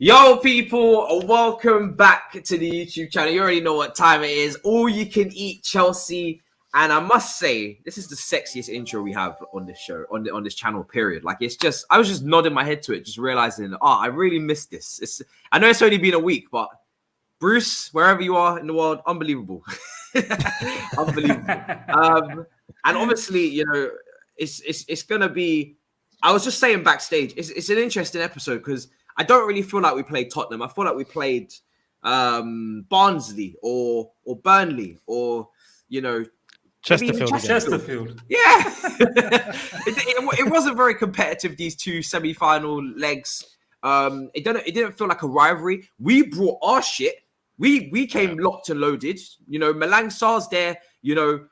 Yo, people, welcome back to the YouTube channel. You already know what time it is. All you can eat Chelsea. And I must say, this is the sexiest intro we have on this show, on this channel, period. Like, it's just, I was just nodding my head to it, just realizing, I really missed this. I know it's only been a week, but Bruce, wherever you are in the world, unbelievable. Unbelievable. And obviously, you know, it's going to be, I was just saying backstage, it's an interesting episode because I don't really feel like we played Tottenham. I feel like we played Barnsley or Burnley or, you know, Chesterfield. Yeah. it wasn't very competitive, these two semi-final legs. It didn't feel like a rivalry. We brought our shit. We came locked and loaded. You know, Malang Sarr's there, you know,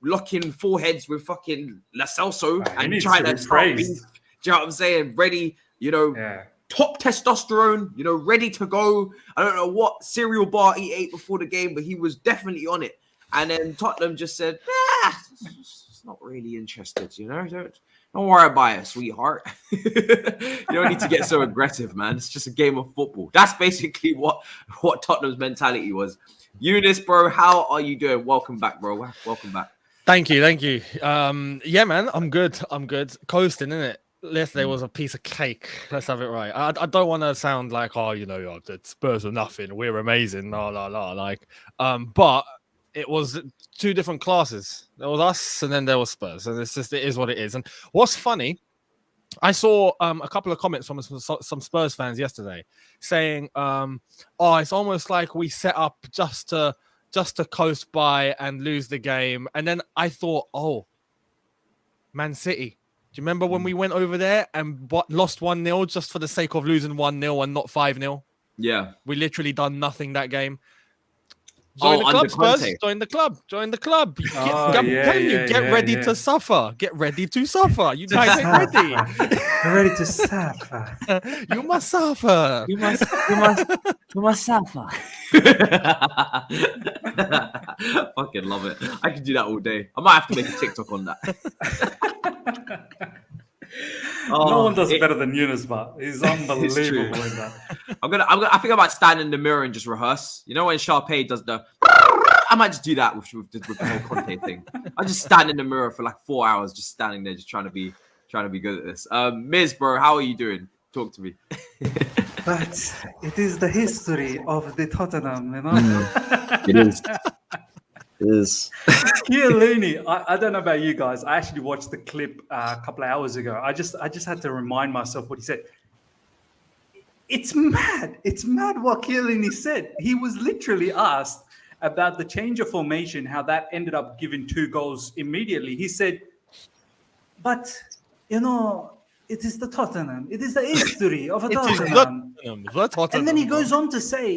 locking foreheads with fucking Lo Celso and trying to start being, do you know what I'm saying? Ready, you know, top testosterone, you know, ready to go. I don't know what cereal bar he ate before the game, but he was definitely on it. And then Tottenham just said, it's not really interested, you know? Don't worry about it, sweetheart. You don't need to get so aggressive, man. It's just a game of football. That's basically what Tottenham's mentality was. Younes, bro, how are you doing? Welcome back, bro. Welcome back. Thank you. Yeah, man, I'm good. Coasting, innit? Yesterday was a piece of cake. Let's have it right. I don't want to sound like, you know, the Spurs are nothing. We're amazing. Like, but it was two different classes. There was us, and then there was Spurs, and it is what it is. And what's funny, I saw a couple of comments from some Spurs fans yesterday saying, it's almost like we set up just to coast by and lose the game. And then I thought, Man City. Do you remember when we went over there and lost 1-0 just for the sake of losing 1-0 and not 5-0? Yeah. We literally done nothing that game. Join the club, Spurs. Join the club. Get ready to suffer. Get ready to suffer. You guys ain't ready. You're ready to suffer. You must suffer. You must suffer. Fucking love it. I could do that all day. I might have to make a TikTok on that. No one does better than Younes, but he's unbelievable in that. I think I might stand in the mirror and just rehearse. You know when Sharpay does the, I might just do that with the whole Conte thing. I just stand in the mirror for like 4 hours, just standing there, just trying to be good at this. Miz, bro, how are you doing? Talk to me. But it is the history of the Tottenham, you know. It is. Chiellini, I don't know about you guys. I actually watched the clip a couple of hours ago. I just had to remind myself what he said. It's mad. It's mad what Chiellini said. He was literally asked about the change of formation, how that ended up giving 2 goals immediately. He said, but, you know, it is the Tottenham. It is the history of a Tottenham. And then he goes on to say,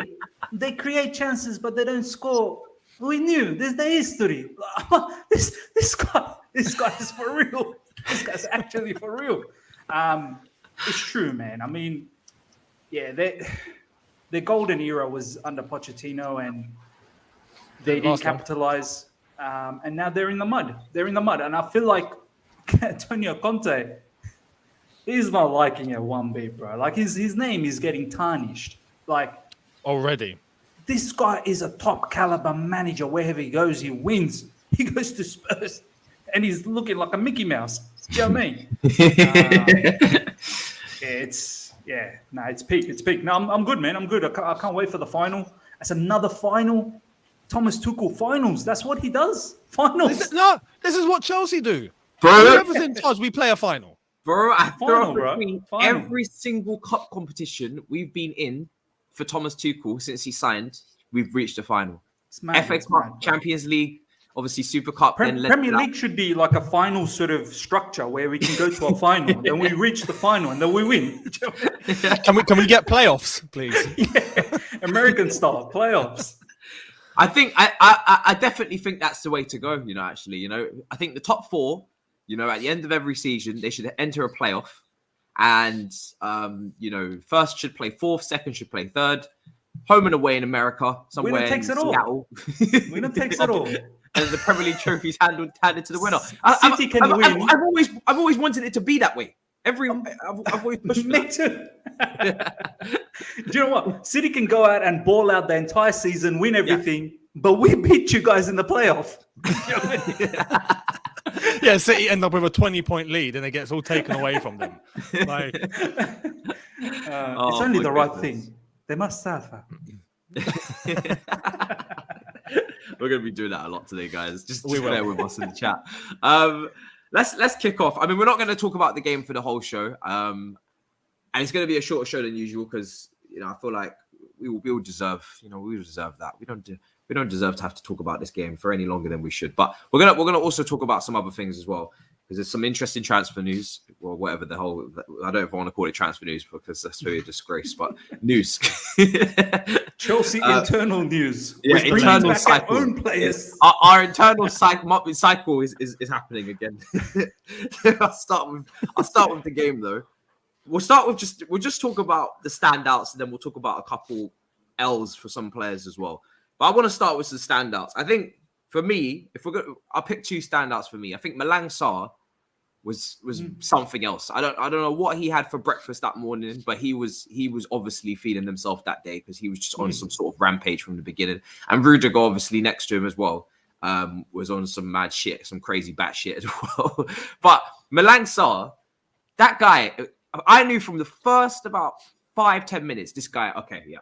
they create chances, but they don't score. We knew. This is the history. This guy is for real. This guy's actually for real. It's true, man. I mean, yeah, their golden era was under Pochettino, and they didn't capitalize. And now they're in the mud. And I feel like Antonio Conte, he's not liking it one bit, bro. Like his name is getting tarnished. Like already. This guy is a top caliber manager. Wherever he goes, he wins. He goes to Spurs, and he's looking like a Mickey Mouse. Do you know what I mean? It's peak. It's peak. No, I'm good, man. I'm good. I can't wait for the final. That's another final. Thomas Tuchel finals. That's what he does. Finals. This is what Chelsea do. Bro, whoever's in charge, we play a final. Bro, every single cup competition we've been in for Thomas Tuchel since he signed, we've reached the final. FA Cup, Champions League, obviously Super Cup. Premier League should be like a final sort of structure where we can go to a final, then we reach the final, and then we win. Can we get playoffs, please? Yeah, American style playoffs. I think I definitely think that's the way to go. You know, actually, you know, I think the top 4, you know, at the end of every season, they should enter a playoff. And, you know, first should play 4th, second should play 3rd. Home and away in America, somewhere winner takes in it Seattle. Winner takes it all. And the Premier League trophies handed to the winner. City can win. I've always wanted it to be that way. I've always pushed for Me that. too. Do you know what? City can go out and ball out the entire season, win everything, but we beat you guys in the playoff. Yeah, City end up with a 20-point lead and it gets all taken away from them. Like, It's only the right thing. They must suffer. We're going to be doing that a lot today, guys. Just We will. bear with us in the chat. Let's kick off. I mean, we're not going to talk about the game for the whole show. And it's going to be a shorter show than usual because, I feel like we all deserve, we deserve that. We don't deserve to have to talk about this game for any longer than we should. But we're gonna also talk about some other things as well, because there's some interesting transfer news, or whatever the whole. I don't know if I want to call it transfer news because that's really a disgrace. But news. Chelsea internal news. Yeah, We're bringing internal back cycle. our own players. Our internal cycle is happening again. I'll start with the game though. We'll just talk about the standouts, and then we'll talk about a couple L's for some players as well. But I want to start with some standouts. I think for me, I'll pick two standouts for me. I think Malang Sarr was something else. I don't know what he had for breakfast that morning, but he was obviously feeling himself that day because he was just on some sort of rampage from the beginning. And Rudiger, obviously next to him as well, was on some mad shit, some crazy bat shit as well. But Malang Sarr, that guy, I knew from the first about 5-10 minutes, this guy, okay, yeah.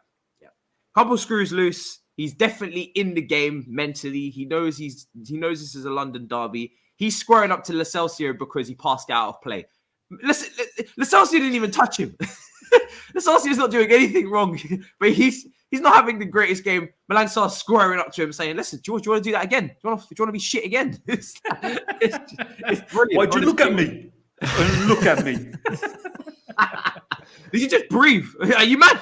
Couple screws loose. He's definitely in the game mentally. He knows this is a London derby. He's squaring up to Lo Celso because he passed out of play. Lo Celso didn't even touch him. Lo Celso is not doing anything wrong, but he's not having the greatest game. Malang Sarr squaring up to him saying, "Listen, do you want to do that again? Do you want to be shit again?" It's brilliant. Why'd you look at me? Look at me. Did you just breathe? Are you mad?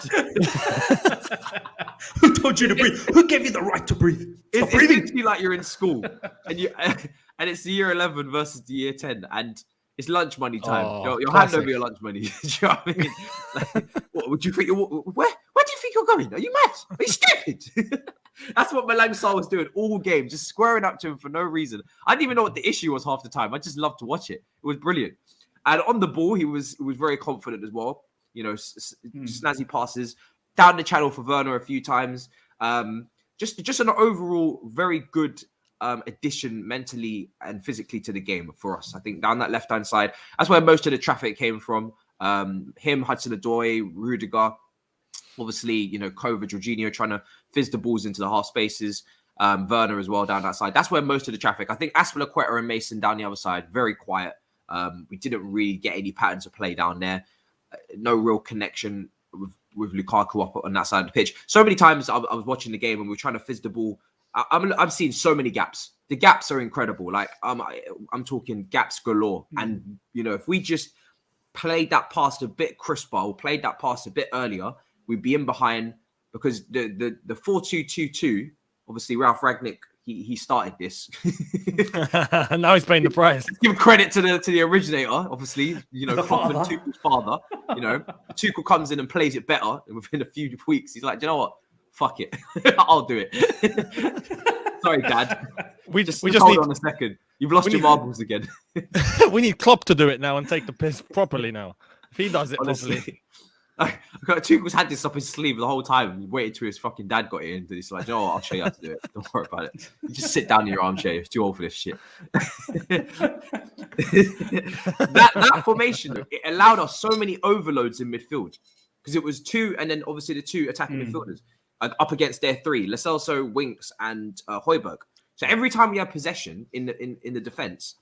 Who told you to breathe? Who gave you the right to breathe? It's literally like you're in school and it's the year 11 versus the year 10 and it's lunch money time. You're handing over your lunch money. Do you know what I mean? Like, what would you think? Where do you think you're going? Are you mad? Are you stupid? That's what Malang Sarr was doing all game, just squaring up to him for no reason. I didn't even know what the issue was half the time. I just loved to watch it. It was brilliant. And on the ball, he was very confident as well. Snazzy passes down the channel for Werner a few times. Just an overall very good addition mentally and physically to the game for us. I think down that left-hand side, that's where most of the traffic came from. Him, Hudson-Odoi, Rudiger, obviously, Kovac, Jorginho trying to fizz the balls into the half spaces. Werner as well down that side. That's where most of the traffic. I think Azpilicueta and Mason down the other side, very quiet. We didn't really get any patterns of play down there. No real connection with Lukaku up on that side of the pitch. So many times I was watching the game and we were trying to fizz the ball. I'm seeing so many gaps. The gaps are incredible. Like I'm talking gaps galore. And if we just played that pass a bit crisper or played that pass a bit earlier, we'd be in behind because the 4-2-2-2. Obviously, Ralph Rangnick he started this. Now he's paying the price. Give credit to the originator, obviously. Klopp and Tuchel's father. Tuchel comes in and plays it better, and within a few weeks, he's like, "Do you know what? Fuck it, I'll do it." Sorry, Dad. We just hold on a second. You've lost your marbles again. We need Klopp to do it now and take the piss properly now. If he does it properly. Tuchel's had this up his sleeve the whole time. He waited till his fucking dad got in. He's like, I'll show you how to do it. Don't worry about it. You just sit down in your armchair. You're too old for this shit. that formation, it allowed us so many overloads in midfield because it was two, and then obviously the two attacking midfielders up against their three, Lo Celso, Winks, and Højbjerg. So every time we had possession in the defense,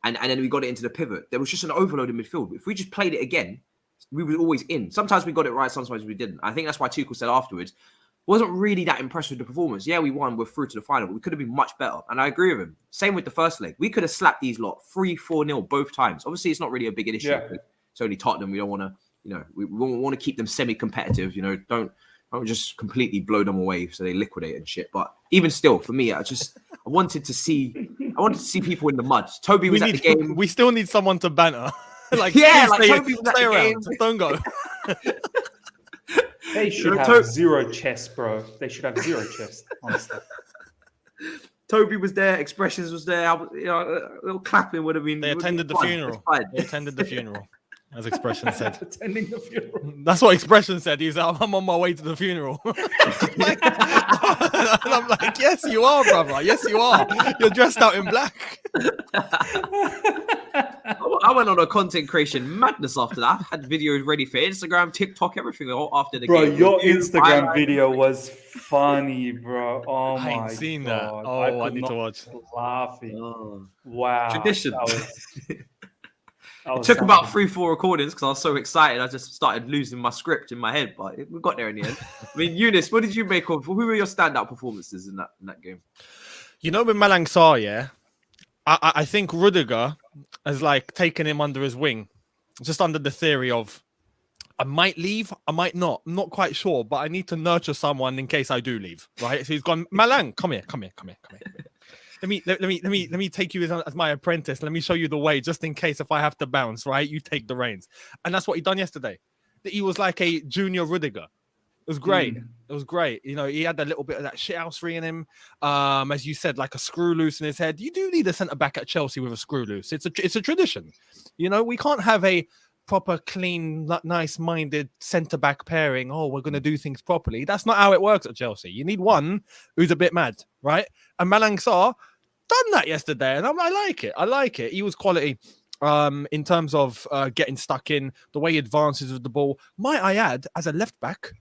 and then we got it into the pivot, there was just an overload in midfield. If we just played it again, we were always in. Sometimes we got it right, sometimes we didn't. I think that's why Tuchel said afterwards, wasn't really that impressed with the performance. Yeah, we won, we're through to the final, but we could have been much better. And I agree with him. Same with the first leg. We could have slapped these lot 3-4-0 both times. Obviously, it's not really a big issue. Yeah. It's only Tottenham. We don't want to, we want to keep them semi-competitive. Don't just completely blow them away so they liquidate and shit. But even still, for me, I wanted to see people in the mud. Toby was at the game. We still need someone to banter. Toby was at the game. Don't go. They should have zero chest, bro. They should have zero chest, honestly. Toby was there. Expressions was there. A little clapping would have been. They attended the funeral. They attended the funeral. as Expression said. Attending the funeral. That's what Expression said. He's like, I'm on my way to the funeral. And I'm like, yes, you are, brother. Yes, you are. You're dressed out in black. I went on a content creation madness after that. I had videos ready for Instagram, TikTok, everything after the game. Bro, your Instagram video was funny, bro. Oh I ain't my seen God. that. Oh, I could need to not watch. stop laughing. Oh. Wow. Tradition. That It was took about something. 3-4 recordings because I was so excited. I just started losing my script in my head, but we got there in the end. I mean, Younes, what did you make of? Who were your standout performances in that game? You know, with Malang Sarr, yeah, I think Rudiger has like taken him under his wing, just under the theory of I might leave, I might not. I'm not quite sure, but I need to nurture someone in case I do leave. Right? So he's gone, Malang, come here. Let me take you as my apprentice. Let me show you the way, just in case if I have to bounce, right? You take the reins. And that's what he done yesterday. He was like a junior Rudiger. It was great. It was great. You know, he had a little bit of that shithousery in him. As you said, like a screw loose in his head. You do need a centre-back at Chelsea with a screw loose. It's a tradition. You know, we can't have a proper, clean, nice-minded centre-back pairing. Oh, we're going to do things properly. That's not how it works at Chelsea. You need one who's a bit mad, right? And Malang Sarr done that yesterday, and I like it. I like it. He was quality in terms of getting stuck in, the way he advances with the ball. Might I add, as a left-back,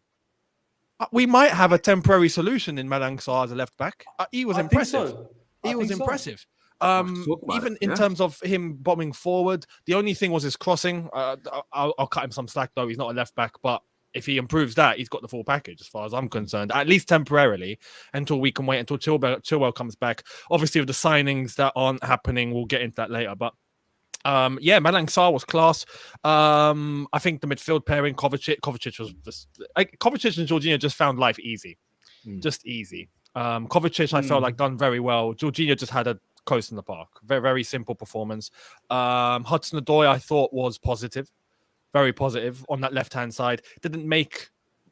we might have a temporary solution in Malang Sarr as a left-back. He was impressive. He was impressive. Even in terms of him bombing forward, the only thing was his crossing. I'll cut him some slack though. He's not a left back, but if he improves that, he's got the full package as far as I'm concerned, at least temporarily, until we can wait until Chilwell comes back. Obviously, with the signings that aren't happening, we'll get into that later. But yeah, Malang Sarr was class. I think the midfield pairing, Kovacic was just Kovacic and Jorginho just found life easy, just easy. Kovacic, I felt like done very well. Jorginho just had a coast in the park. Very, very simple performance. Hudson-Odoi, I thought, was positive. Very positive on that left-hand side. Didn't make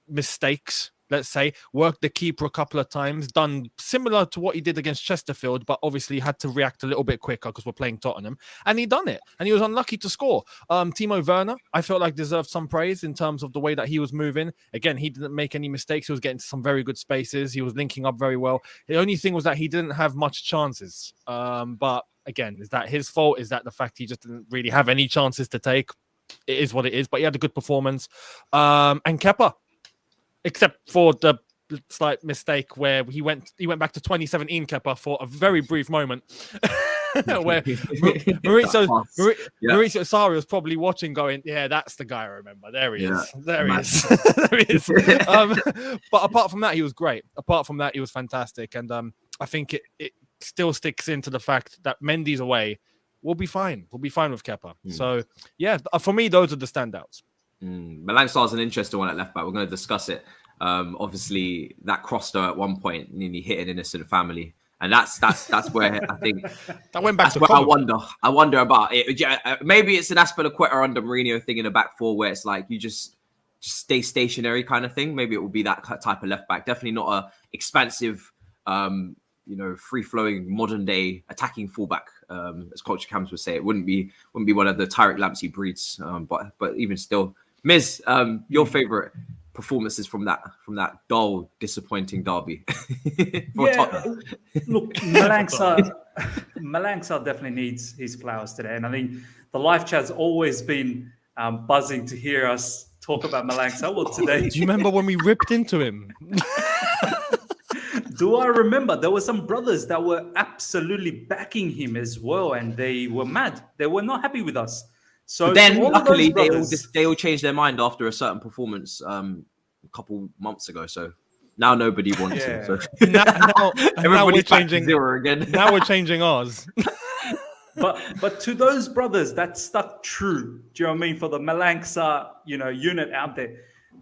mistakes, let's say. Worked the keeper a couple of times. Done similar to what he did against Chesterfield, but obviously had to react a little bit quicker because we're playing Tottenham. And he done it. And he was unlucky to score. Timo Werner, I felt like deserved some praise in terms of the way that he was moving. Again, he didn't make any mistakes. He was getting some very good spaces. He was linking up very well. The only thing was that he didn't have much chances. But again, is that his fault? Is that the fact he just didn't really have any chances to take? It is what it is. But he had a good performance. And Kepa, except for the slight mistake where he went back to 2017 Kepa for a very brief moment where Maurizio Sarri was probably watching going, yeah, that's the guy I remember. There he is. There he is. There he is. But apart from that, he was great. Apart from that, he was fantastic. And I think it still sticks into the fact that Mendy's away. We'll be fine. We'll be fine with Kepa. So, yeah, for me, those are the standouts. Malang Sarr's an interesting one at left back. We're going to discuss it. Obviously, that crossed her at one point, nearly hit an innocent family, and that's where I think that went back. That's where I wonder about it. Maybe it's an Azpilicueta under Mourinho thing in the back four, where it's like you just stay stationary kind of thing. Maybe it will be that type of left back. Definitely not a expansive, free flowing modern day attacking fullback. As Coach Cams would say, it wouldn't be one of the Tariq Lamptey breeds. But even still. Miz, your favorite performances from that dull, disappointing derby for Tottenham? Look, Malang Sarr definitely needs his flowers today, and I think the live chat's always been buzzing to hear us talk about Malang Sarr. Well, today, do you remember when we ripped into him? Do I remember? There were some brothers that were absolutely backing him as well, and they were mad. They were not happy with us. So but then, luckily, they all changed their mind after a certain performance a couple months ago. So now nobody wants him. So now we're changing zero again. Now we're changing ours. But to those brothers that stuck true, do you know what I mean? For the Malang Sarr, unit out there,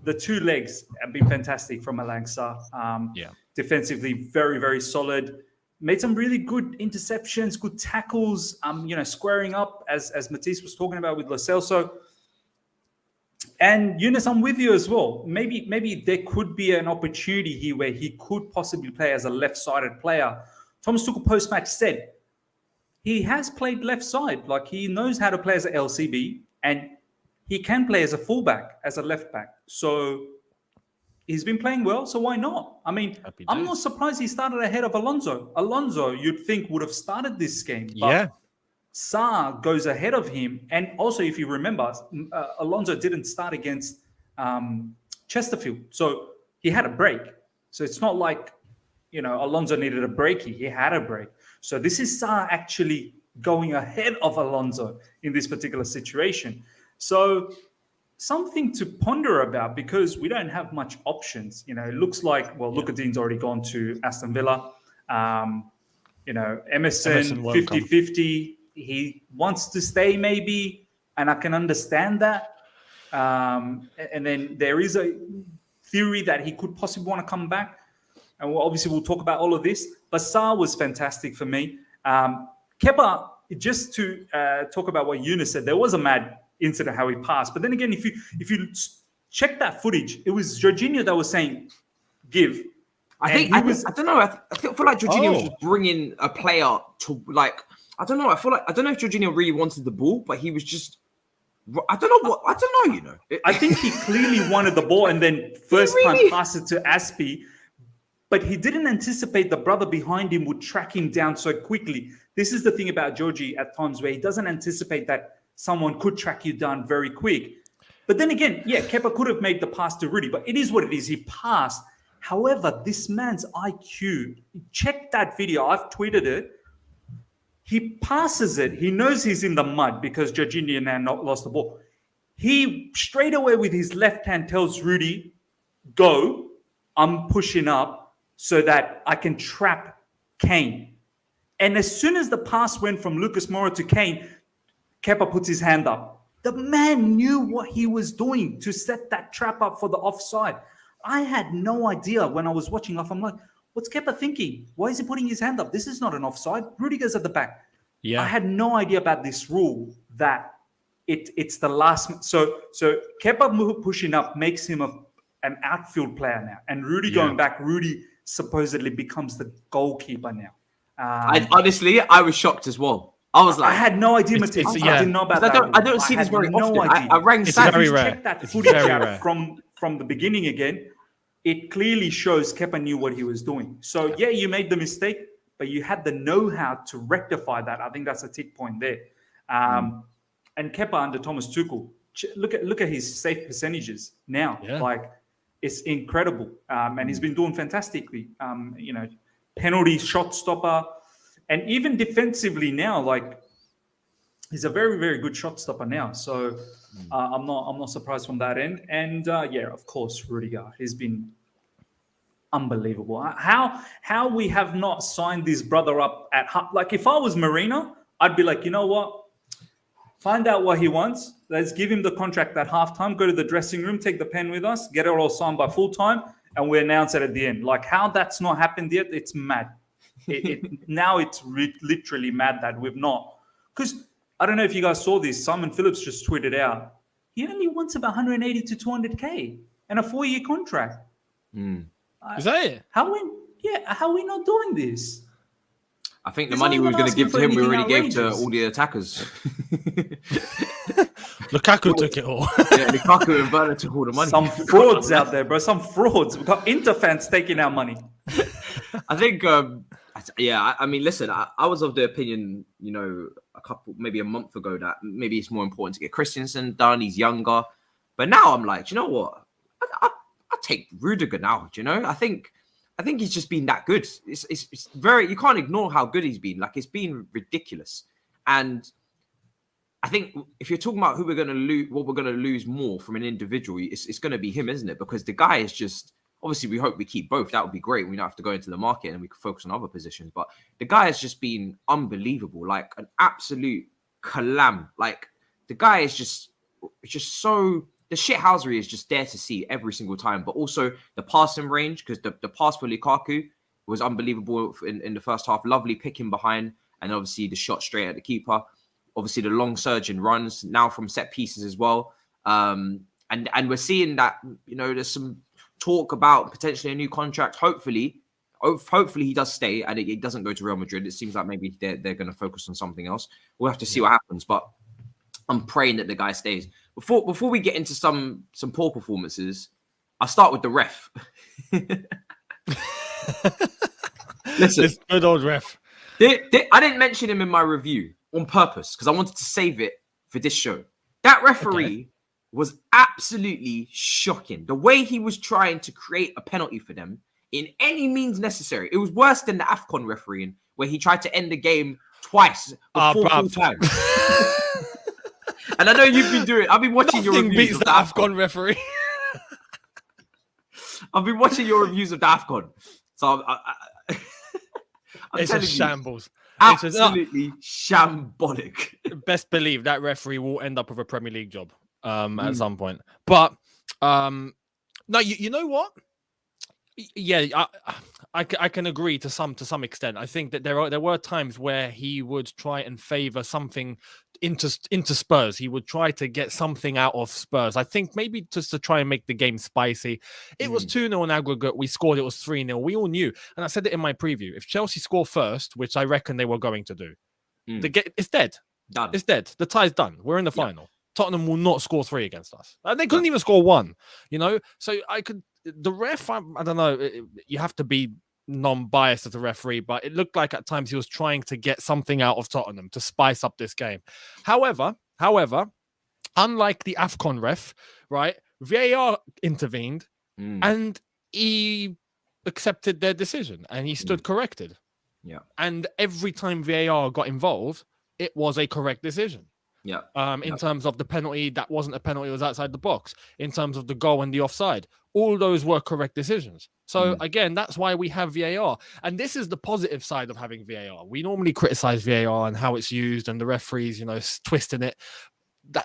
the two legs have been fantastic from Malang Sarr. Defensively, very, very solid. Made some really good interceptions, good tackles, squaring up, as Matisse was talking about with Lo Celso. And Younes, I'm with you as well. Maybe there could be an opportunity here where he could possibly play as a left-sided player. Thomas Tuchel post-match said he has played left side. Like, he knows how to play as an LCB, and he can play as a fullback, as a left back. So he's been playing well, so why not? I mean, I'm not surprised he started ahead of Alonso. Alonso, you'd think, would have started this game. But Sarr goes ahead of him. And also, if you remember, Alonso didn't start against Chesterfield. So he had a break. So it's not like, Alonso needed a break. He had a break. So this is Sarr actually going ahead of Alonso in this particular situation. So something to ponder about, because we don't have much options. It looks like, Lukaku's already gone to Aston Villa. Emerson 50-50. He wants to stay maybe, and I can understand that. And then there is a theory that he could possibly want to come back. And we'll talk about all of this. But Sarr was fantastic for me. Kepa, just to talk about what Younes said, there was a mad incident how he passed. But then again, if you check that footage, it was Jorginho that was saying, give. I don't know. I feel like Jorginho was just bringing a player to, like, I don't know. I don't know if Jorginho really wanted the ball, but he was just, I don't know. I think he clearly wanted the ball and then first time passed it to Aspie, but he didn't anticipate the brother behind him would track him down so quickly. This is the thing about Georgie at times, where he doesn't anticipate that someone could track you down very quick. But then again, Kepa could have made the pass to Rudy, but it is what it is. He passed. However, this man's IQ, check that video. I've tweeted it. He passes it. He knows he's in the mud because Jorginho now not lost the ball. He straight away with his left hand tells Rudy, go, I'm pushing up so that I can trap Kane. And as soon as the pass went from Lucas Moura to Kane, Kepa puts his hand up. The man knew what he was doing to set that trap up for the offside. I had no idea when I was watching off. I'm like, what's Kepa thinking? Why is he putting his hand up? This is not an offside. Rudiger's at the back. Yeah. I had no idea about this rule that it's the last. So Kepa pushing up makes him an outfield player now. And Rudy going back, Rudy supposedly becomes the goalkeeper now. I was shocked as well. I was like, I had no idea. I didn't know about that. I don't see this very often. I rang Sam. It's very rare. Check that footage out from the beginning again. It clearly shows Kepa knew what he was doing. So, you made the mistake, but you had the know-how to rectify that. I think that's a tick point there. And Kepa under Thomas Tuchel, look at his safe percentages now. Yeah. Like, it's incredible. And he's been doing fantastically. Penalty, shot stopper, and even defensively now, like, he's a very, very good shot stopper now. So I'm not surprised from that end. And of course, Rudiger. He's been unbelievable. How we have not signed this brother up at like, if I was Marino, I'd be like, you know what? Find out what he wants. Let's give him the contract at halftime. Go to the dressing room, take the pen with us, get it all signed by full time, and we announce it at the end. Like, how that's not happened yet? It's mad. Now it's literally mad that we've not. Because I don't know if you guys saw this. Simon Phillips just tweeted out, he only wants about 180 to 200K and a 4-year contract. Is that it? How are we not doing this? I think the money we were going to give to him, we already gave to all the attackers. Lukaku took it all. Lukaku and Werner took all the money. Some frauds out there, bro. Some frauds. We've got Inter fans taking our money. I think, I mean, listen, I was of the opinion, maybe a month ago, that maybe it's more important to get Christensen done. He's younger. But now I'm like, you know what? I'll take Rudiger now, I think he's just been that good. It's very, you can't ignore how good he's been. Like, it's been ridiculous. And I think if you're talking about who we're going to lose, what we're going to lose more from an individual, it's going to be him, isn't it? Because the guy is just, obviously we hope we keep both. That would be great. We don't have to go into the market and we can focus on other positions. But the guy has just been unbelievable, like an absolute calam. Like, the guy is just so, the shithousery is just there to see every single time. But also the passing range, because the pass for Lukaku was unbelievable in the first half. Lovely picking behind, and obviously the shot straight at the keeper. Obviously the long surge in runs now from set pieces as well. And we're seeing that, there's some talk about potentially a new contract. Hopefully he does stay and it doesn't go to Real Madrid. It seems like maybe they're going to focus on something else. We'll have to see what happens, but I'm praying that the guy stays. before we get into some poor performances, I'll start with the ref. Listen, This good old ref. I didn't mention him in my review on purpose because I wanted to save it for this show. That referee was absolutely shocking. The way he was trying to create a penalty for them in any means necessary. It was worse than the AFCON refereeing, where he tried to end the game twice before full time. And I know you've been doing. I've been watching your reviews beats of the AFCON referee. I've been watching your reviews of the AFCON. So I'm It's a telling you, shambles. absolutely shambolic. Best believe that referee will end up with a Premier League job at some point. But no, you know what? Yeah, I can agree to some extent. I think that there were times where he would try and favor something into Spurs. He would try to get something out of Spurs. I think maybe just to try and make the game spicy. It was 2-0 in aggregate. We scored. It was 3-0. We all knew. And I said it in my preview. If Chelsea score first, which I reckon they were going to do, it's dead. Done. It's dead. The tie's done. We're in the final. Tottenham will not score 3 against us. And they couldn't even score 1, So the ref, I don't know. You have to be non-biased as a referee, but it looked like at times he was trying to get something out of Tottenham to spice up this game. However, unlike the AFCON ref, right, VAR intervened and he accepted their decision and he stood corrected. Yeah. And every time VAR got involved, it was a correct decision. Yeah. In terms of the penalty, that wasn't a penalty, it was outside the box. In terms of the goal and the offside, all those were correct decisions. So again, that's why we have VAR. And this is the positive side of having VAR. We normally criticize VAR and how it's used and the referees, twisting it.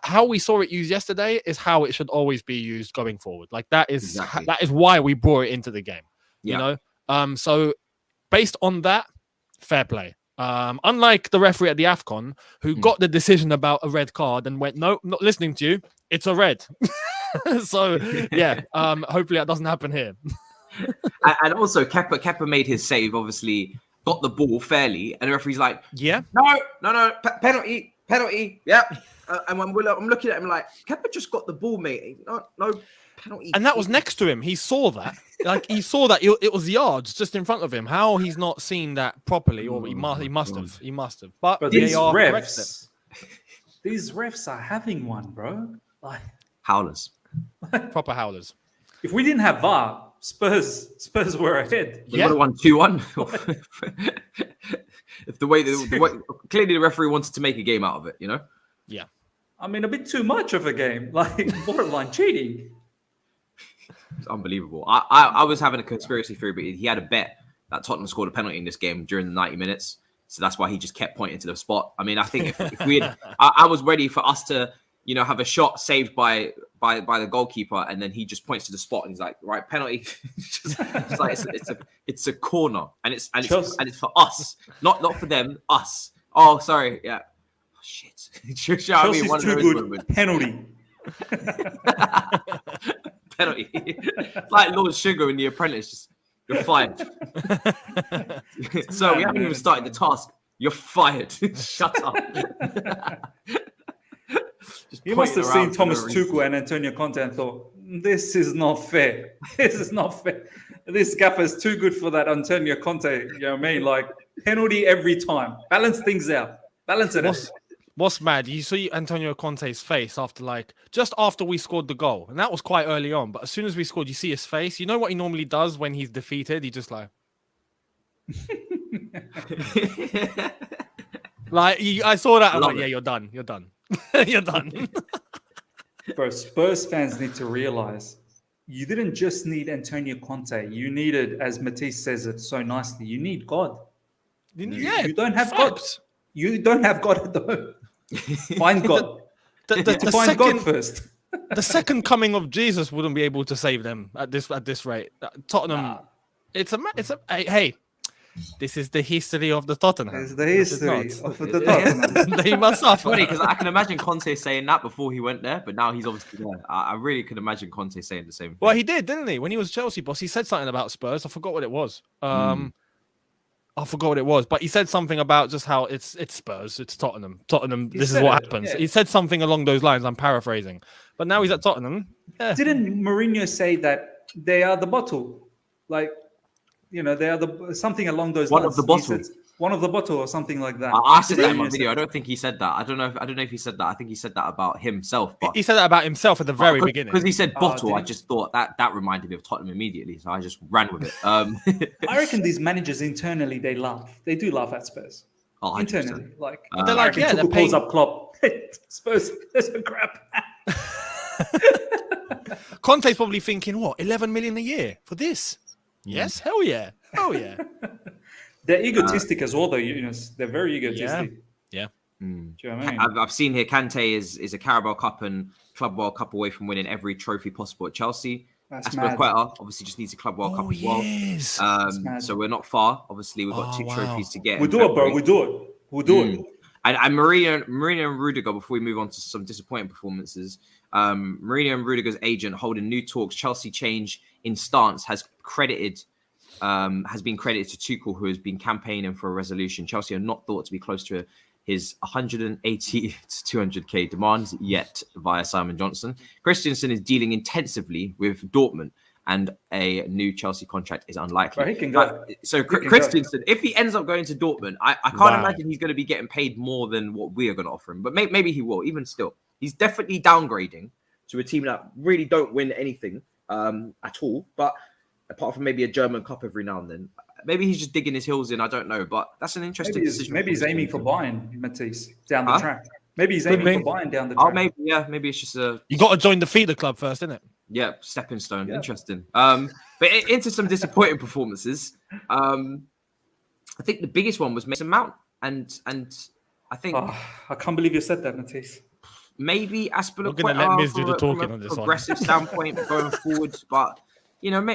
How we saw it used yesterday is how it should always be used going forward. Like that is why we brought it into the game. So based on that, fair play. Unlike the referee at the AFCON, who got the decision about a red card and went, no, not listening to you, it's a red. So, yeah, hopefully that doesn't happen here. And also, Kepa made his save, obviously, got the ball fairly, and the referee's like, yeah, no, penalty, yeah. And I'm looking at him like, Kepa just got the ball, mate. No penalty. And that was next to him. He saw that. He saw that it was yards just in front of him. How he's not seen that properly, or he must have. But these refs are having one, bro. Like howlers, proper howlers. If we didn't have VAR, Spurs were ahead. They would have won 2-1. If the way clearly the referee wanted to make a game out of it, Yeah. I mean, a bit too much of a game, like borderline cheating. It's unbelievable. I was having a conspiracy theory, but he had a bet that Tottenham scored a penalty in this game during the 90 minutes. So that's why he just kept pointing to the spot. I mean, I think if we had, I was ready for us to, have a shot saved by the goalkeeper, and then he just points to the spot and he's like, right, penalty. it's a corner, and it's for us, not for them, us. Oh, sorry, yeah. Oh, shit. Chelsea's too good. Penalty. Penalty. It's like Lord Sugar in The Apprentice. You're fired. So we haven't even started the task. You're fired. Shut up. You must have seen Thomas Tuchel and Antonio Conte and thought, this is not fair. This is not fair. This gaffer is too good for that Antonio Conte. You know what I mean? Like, penalty every time. Balance things out. Balance it out. What's mad? You see Antonio Conte's face just after we scored the goal. And that was quite early on. But as soon as we scored, you see his face. You know what he normally does when he's defeated? He just like... I saw that. I'm like, yeah, you're done. You're done. You're done. Bro, Spurs fans need to realize you didn't just need Antonio Conte. You needed, as Matisse says it so nicely, you need God. You don't have God. You don't have God though. Find God. Find God first. The second coming of Jesus wouldn't be able to save them at this rate. Tottenham. Hey. This is the history of the Tottenham. It's the history of the Tottenham. They must suffer. Funny because I can imagine Conte saying that before he went there, but now he's obviously there. I really could imagine Conte saying the same thing. Well, he did, didn't he? When he was Chelsea boss, he said something about Spurs. I forgot what it was. I forgot what it was, but he said something about just how it's Spurs, it's Tottenham. This is what happens. Yeah. He said something along those lines. I'm paraphrasing, but now he's at Tottenham. Yeah. Didn't Mourinho say that they are the bottle? Like, they are something along those lines. One of the bottle. One of the bottle or something like that. I said that in my video. I don't think he said that. I don't know if he said that. I think he said that about himself. But he said that about himself at the very beginning. Because he said bottle, I just thought that reminded me of Tottenham immediately. So I just ran with it. I reckon these managers internally, they laugh. They do laugh at Spurs. Oh, internally. Like, they're like, they're paying up Klopp. Spurs, that's a crap. Conte's probably thinking, what, 11 million a year for this? Yes, hell yeah. They're egotistic as well, though, Younes. They're very egotistic. Yeah. Do you know what I mean? I've seen here Kante is a Carabao Cup and Club World Cup away from winning every trophy possible at Chelsea. Azpilicueta obviously just needs a Club World Cup as well. Yes. So we're not far. Obviously, we've got two trophies to get. We'll do it, bro. We'll do it. And Mourinho and Rudiger, before we move on to some disappointing performances, Mourinho and Rudiger's agent holding new talks. Chelsea change in stance has been credited to Tuchel, who has been campaigning for a resolution. Chelsea are not thought to be close to his 180 to 200k demands yet via Simon Johnson. Christensen is dealing intensively with Dortmund, and a new Chelsea contract is unlikely. But he can go. Christensen, if he ends up going to Dortmund, I can't imagine he's going to be getting paid more than what we are going to offer him. But maybe he will. Even still, he's definitely downgrading to a team that really don't win anything at all. But apart from maybe a German Cup every now and then. Maybe he's just digging his heels in. I don't know, but that's an interesting decision. Maybe he's aiming for Bayern, Matisse, down the track. Maybe he's aiming for Bayern down the track. Oh, maybe it's just a... You got to join the feeder club first, isn't it? Yeah, stepping stone. Yeah. Interesting. But into some disappointing performances. I think the biggest one was Mason Mount, and I think... I can't believe you said that, Matisse. Maybe Azpilicueta... We're going to let Miz do the talking on this one. Progressive standpoint going forward, but...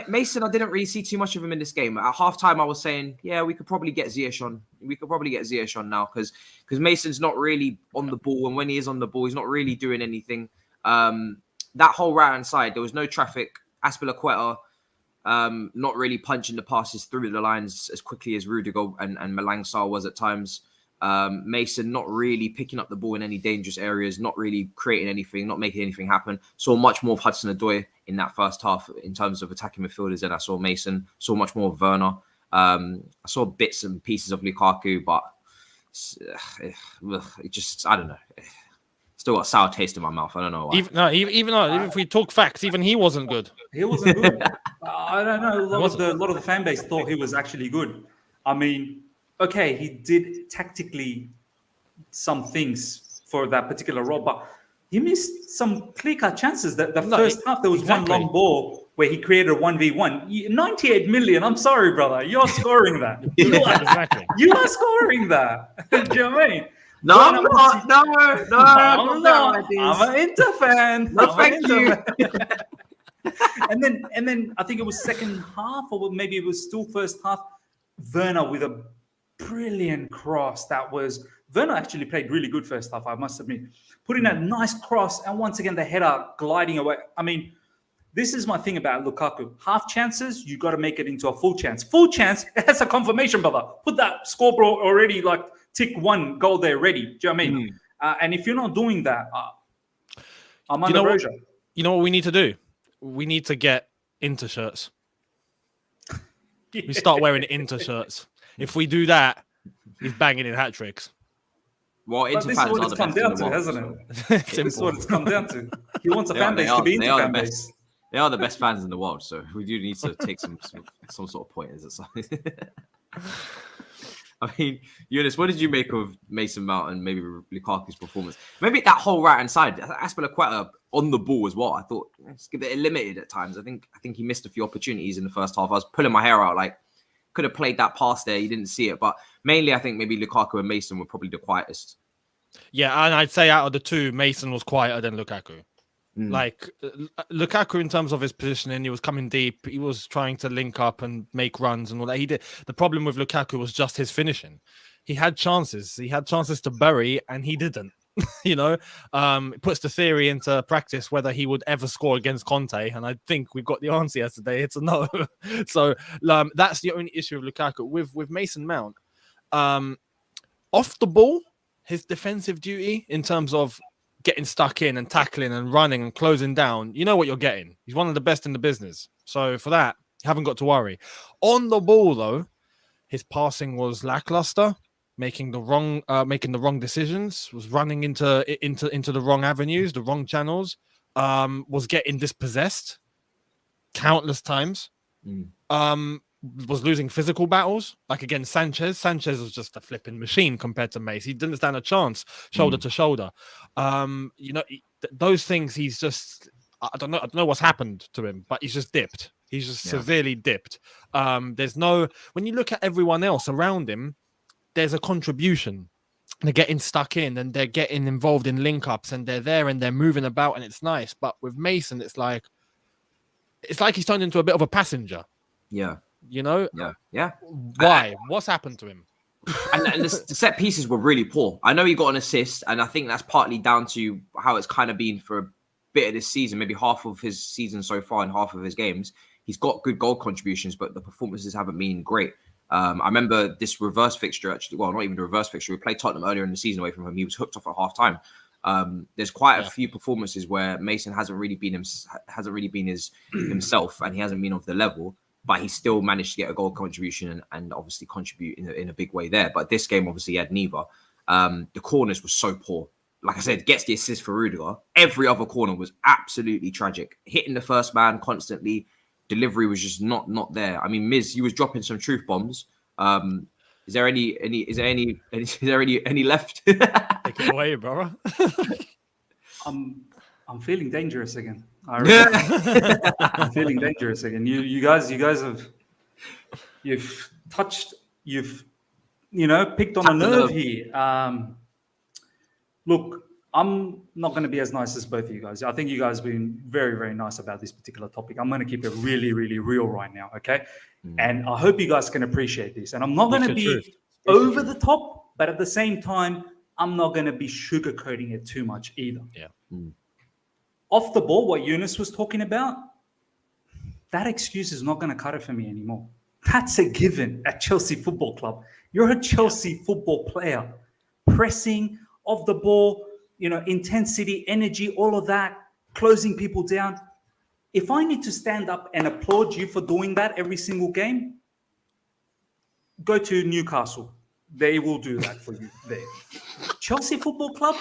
Mason, I didn't really see too much of him in this game. At halftime, I was saying, we could probably get Ziyech on. We could probably get Ziyech on now because Mason's not really on the ball. And when he is on the ball, he's not really doing anything. That whole right-hand side, there was no traffic. Azpilicueta not really punching the passes through the lines as quickly as Rudiger and Malang Sarr was at times. Mason not really picking up the ball in any dangerous areas, not really creating anything, not making anything happen. Saw much more of Hudson-Odoi in that first half in terms of attacking midfielders than I saw Mason. Saw much more of Werner. I saw bits and pieces of Lukaku, but it just, I don't know. Still got a sour taste in my mouth. I don't know why. Even if we talk facts, even he wasn't good. He wasn't good. I don't know. A lot of the fan base thought he was actually good. I mean, okay, he did tactically some things for that particular role, but he missed some clear-cut chances. The first half, there was one long ball where he created a 1v1. 98 million, I'm sorry, brother. You're scoring that. You are scoring that. Do you know what I mean? No, I'm not. No. I'm an Inter fan. No, thank you. and then I think it was second half, or maybe it was still first half. Werner with a brilliant cross. Werner actually played really good first half, I must admit. Putting a nice cross, and once again the header gliding away. I mean, this is my thing about Lukaku. Half chances, you got to make it into a full chance. Full chance, that's a confirmation, brother. Put that scoreboard already, like tick one goal there ready. Do you know what I mean? And if you're not doing that, I'm under pressure. You know what we need to do? We need to get Inter shirts. We start wearing Inter shirts. If we do that, he's banging in hat tricks. Well, Inter this is what it's come down to, hasn't it? This is what it's come down to. He wants a fan base to be Inter fan base. They are the best fans in the world, so we do need to take some sort of pointers. I mean, Younes, what did you make of Mason Mount and maybe Lukaku's performance? Maybe that whole right-hand side, Azpilicueta on the ball as well. I thought it's a bit limited at times. I think he missed a few opportunities in the first half. I was pulling my hair out, like, could have played that pass there. You didn't see it. But mainly, I think maybe Lukaku and Mason were probably the quietest. Yeah, and I'd say out of the two, Mason was quieter than Lukaku. Like, Lukaku, in terms of his positioning, he was coming deep. He was trying to link up and make runs and all that. He did. The problem with Lukaku was just his finishing. He had chances. He had chances to bury, and he didn't. It puts the theory into practice whether he would ever score against Conte, and I think we've got the answer yesterday. It's a no. So that's the only issue with Lukaku. With Mason Mount, off the ball, his defensive duty in terms of getting stuck in and tackling and running and closing down, you know what you're getting. He's one of the best in the business. So for that, you haven't got to worry. On the ball, though, his passing was lackluster, making the wrong decisions, was running into the wrong avenues, the wrong channels, was getting dispossessed countless times. Was losing physical battles, like against Sanchez. Sanchez was just a flipping machine compared to Mace. He didn't stand a chance shoulder to shoulder. Those things, he's just, I don't know what's happened to him, but he's just dipped. He's just severely dipped. There's no, when you look at everyone else around him, there's a contribution. They're getting stuck in and they're getting involved in link ups and they're there and they're moving about and it's nice. But with Mason, it's like he's turned into a bit of a passenger. Yeah. Yeah. Why? What's happened to him? And the set pieces were really poor. I know he got an assist, and I think that's partly down to how it's kind of been for a bit of this season, maybe half of his season so far and half of his games. He's got good goal contributions, but the performances haven't been great. I remember this reverse fixture, actually. Well, not even the reverse fixture. We played Tottenham earlier in the season away from him. He was hooked off at half time. There's quite a few performances where Mason hasn't really been himself, and he hasn't been of the level. But he still managed to get a goal contribution and obviously contribute in a big way there. But this game, obviously, he had neither. The corners were so poor. Like I said, gets the assist for Rudiger. Every other corner was absolutely tragic. Hitting the first man constantly. Delivery was just not there. I mean, Miz, he was dropping some truth bombs. Is there any left? Take it away, brother. I'm feeling dangerous again. I'm feeling dangerous again. You guys you've picked on a nerve here. Look, I'm not going to be as nice as both of you guys. I think you guys have been very, very nice about this particular topic. I'm going to keep it really, really real right now, okay? And I hope you guys can appreciate this. And I'm not going to be over the top, but at the same time, I'm not going to be sugarcoating it too much either. Yeah. Off the ball, what Younes was talking about, that excuse is not going to cut it for me anymore. That's a given at Chelsea Football Club. You're a Chelsea football player. Pressing, off the ball, intensity, energy, all of that, closing people down. If I need to stand up and applaud you for doing that every single game, go to Newcastle. They will do that for you there. Chelsea Football Club,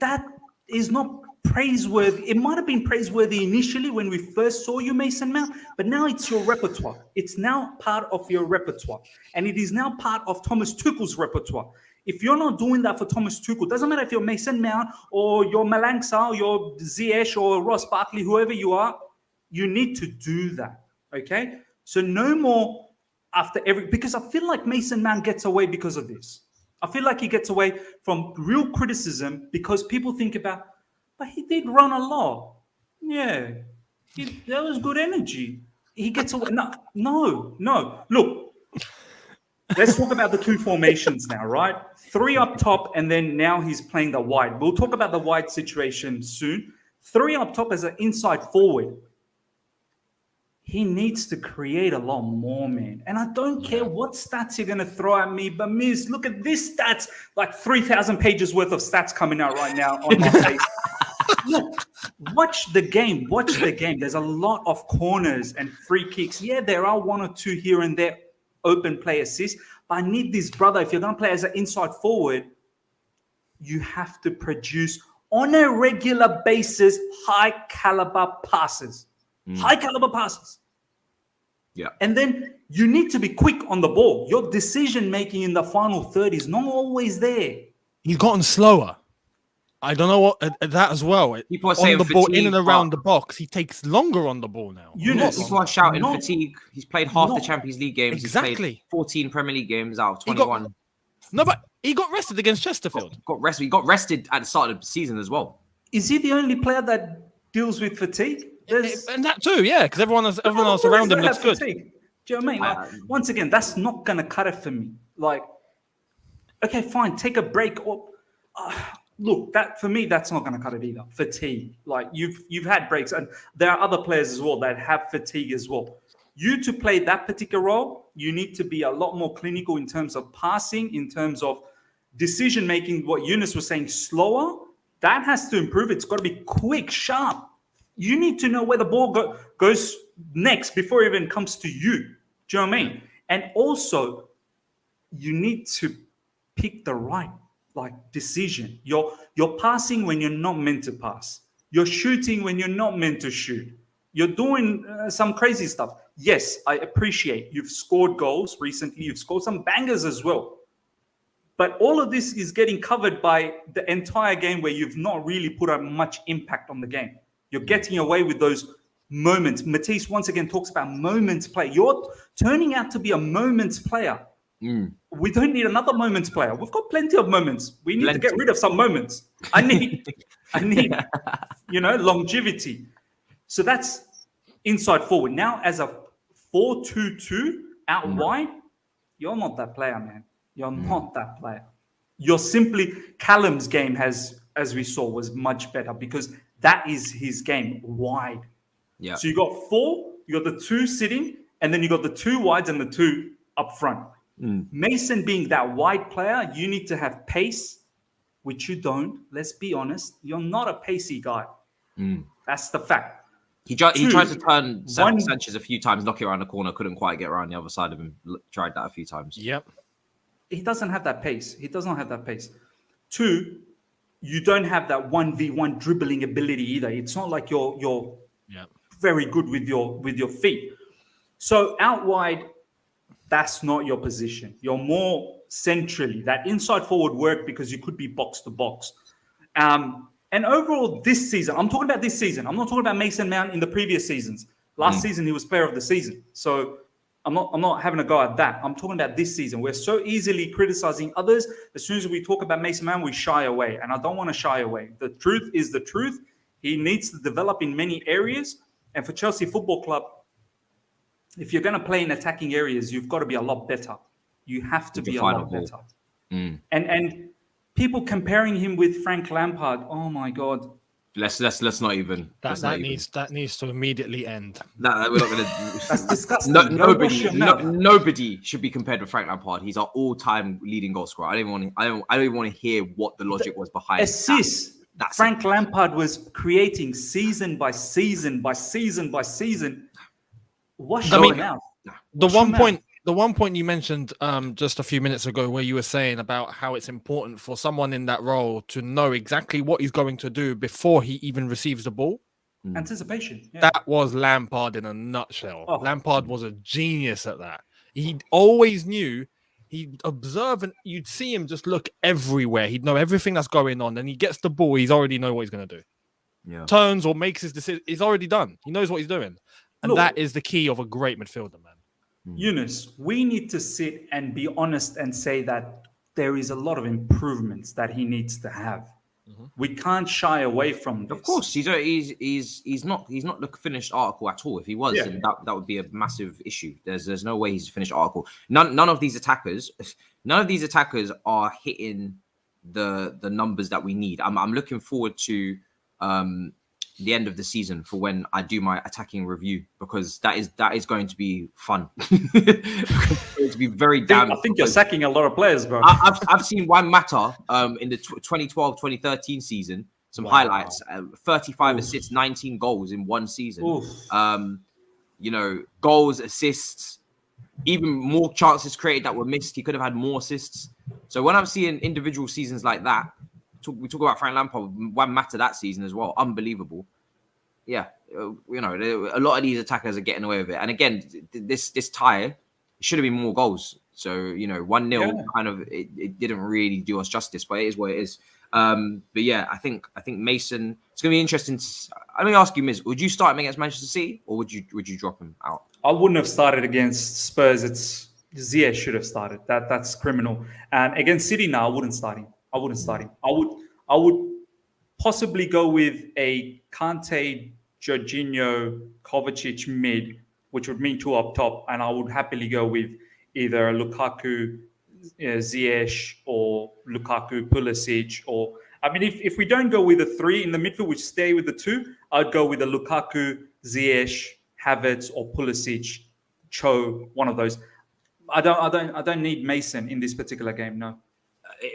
that is not praiseworthy. It might have been praiseworthy initially when we first saw you, Mason Mount, but now it's your repertoire. It's now part of your repertoire. And it is now part of Thomas Tuchel's repertoire. If you're not doing that for Thomas Tuchel, doesn't matter if you're Mason Mount or you're Malang Sarr or you're Ziyech or Ross Barkley, whoever you are, you need to do that, okay? So no more after because I feel like Mason Mount gets away because of this. I feel like he gets away from real criticism because people think about, but he did run a lot. Yeah, that was good energy. He gets away. No. Look, let's talk about the two formations now, right? 3 up top, and then now he's playing the wide. We'll talk about the wide situation soon. 3 up top as an inside forward. He needs to create a lot more, man. And I don't care what stats you're going to throw at me, but Miz, look at this stats, like 3,000 pages worth of stats coming out right now on my face. Look, watch the game. There's a lot of corners and free kicks. Yeah, there are 1 or 2 here and there open play assists, but I need this, brother. If you're going to play as an inside forward, you have to produce on a regular basis high caliber passes. High caliber passes. Yeah. And then you need to be quick on the ball. Your decision making in the final third is not always there. He's gotten slower. I don't know what that as well. People are saying on the ball, in and around the box, he takes longer on the ball now. People are shouting fatigue. He's played half the Champions League games. Exactly. He's played 14 Premier League games out of 21. But he got rested against Chesterfield. He got rested at the start of the season as well. Is he the only player that deals with fatigue? And that too, yeah, because everyone else around him looks good. Do you know what I mean? Like, once again, that's not going to cut it for me. Like, okay, fine, take a break. Or look, that for me, that's not going to cut it either. Fatigue, like you've had breaks, and there are other players as well that have fatigue as well. You to play that particular role, you need to be a lot more clinical in terms of passing, in terms of decision making. What Younes was saying, slower, that has to improve. It's got to be quick, sharp. You need to know where the ball goes next before it even comes to you. Do you know what I mean? And also, you need to pick the right decision. You're passing when you're not meant to pass. You're shooting when you're not meant to shoot. You're doing some crazy stuff. Yes, I appreciate you've scored goals recently. You've scored some bangers as well. But all of this is getting covered by the entire game where you've not really put a much impact on the game. You're getting away with those moments. Matisse once again talks about moments play. You're turning out to be a moments player. We don't need another moments player. We've got plenty of moments. We need to get rid of some moments. I need, longevity. So that's inside forward. Now, as a 4-2-2 out wide, you're not that player, man. You're not that player. You're simply Callum's game as we saw, was much better because that is his game, wide. Yeah. So you got 4, you got the 2 sitting, and then you got the 2 wides and the 2 up front. Mason being that wide player, you need to have pace, which you don't. Let's be honest. You're not a pacey guy. That's the fact. He tried to turn Sanchez a few times, knock it around the corner, couldn't quite get around the other side of him. Tried that a few times. Yep. He doesn't have that pace. He does not have that pace. 2, you don't have that 1v1 dribbling ability either. It's not like you're very good with your feet. So out wide, that's not your position. You're more centrally. That inside forward work because you could be box to box. And overall, this season, I'm talking about this season. I'm not talking about Mason Mount in the previous seasons. Last season, he was player of the season. So I'm not having a go at that. I'm talking about this season. We're so easily criticizing others. As soon as we talk about Mason Mount, we shy away. And I don't want to shy away. The truth is the truth. He needs to develop in many areas. And for Chelsea Football Club, if you're going to play in attacking areas, you've got to be a lot better. You have to be a lot better. And people comparing him with Frank Lampard, oh my God. Let's not even. That needs to immediately end. No, we're not going to. That's disgusting. Nobody should be compared with Frank Lampard. He's our all-time leading goal scorer. I don't even want to hear what the logic was behind assists. That Frank Lampard was creating season by season by season by season. Wash your mouth. The one point you mentioned just a few minutes ago where you were saying about how it's important for someone in that role to know exactly what he's going to do before he even receives the ball. Anticipation. Yeah. That was Lampard in a nutshell. Lampard was a genius at that. He always knew. He'd observe and you'd see him just look everywhere. He'd know everything that's going on. And he gets the ball. He's already know what he's going to do. Yeah. Turns or makes his decision. He's already done. He knows what he's doing. And that is the key of a great midfielder, man. Younes, we need to sit and be honest and say that there is a lot of improvements that he needs to have. We can't shy away from this. Of course, he's not the finished article at all. If he was, then that would be a massive issue. There's no way he's a finished article. None of these attackers are hitting the numbers that we need. I'm looking forward to the end of the season for when I do my attacking review, because that is going to be fun. It's going to be very damn. I think you're sacking a lot of players, bro. I've seen Juan Mata in the 2012-2013 season, some highlights, 35 assists, 19 goals in one season. Goals, assists, even more chances created that were missed. He could have had more assists. So when I'm seeing individual seasons like that, we talk about Frank Lampard, Juan Mata that season as well. Unbelievable. Yeah, a lot of these attackers are getting away with it. And again, this tie should have been more goals. So 1-0 kind of it didn't really do us justice, but it is what it is. But yeah, I think Mason. It's going to be interesting. Let me ask you, Miz, would you start him against Manchester City, or would you drop him out? I wouldn't have started against Spurs. Ziyech should have started. That's criminal. And against City now, I wouldn't start him. I would possibly go with a Kante, Jorginho, Kovacic mid, which would mean 2 up top, and I would happily go with either Lukaku, Ziyech, or Lukaku, Pulisic, or I mean, if we don't go with a 3 in the midfield, we stay with the 2, I'd go with a Lukaku, Ziyech, Havertz, or Pulisic, Cho, one of those. I don't need Mason in this particular game. No.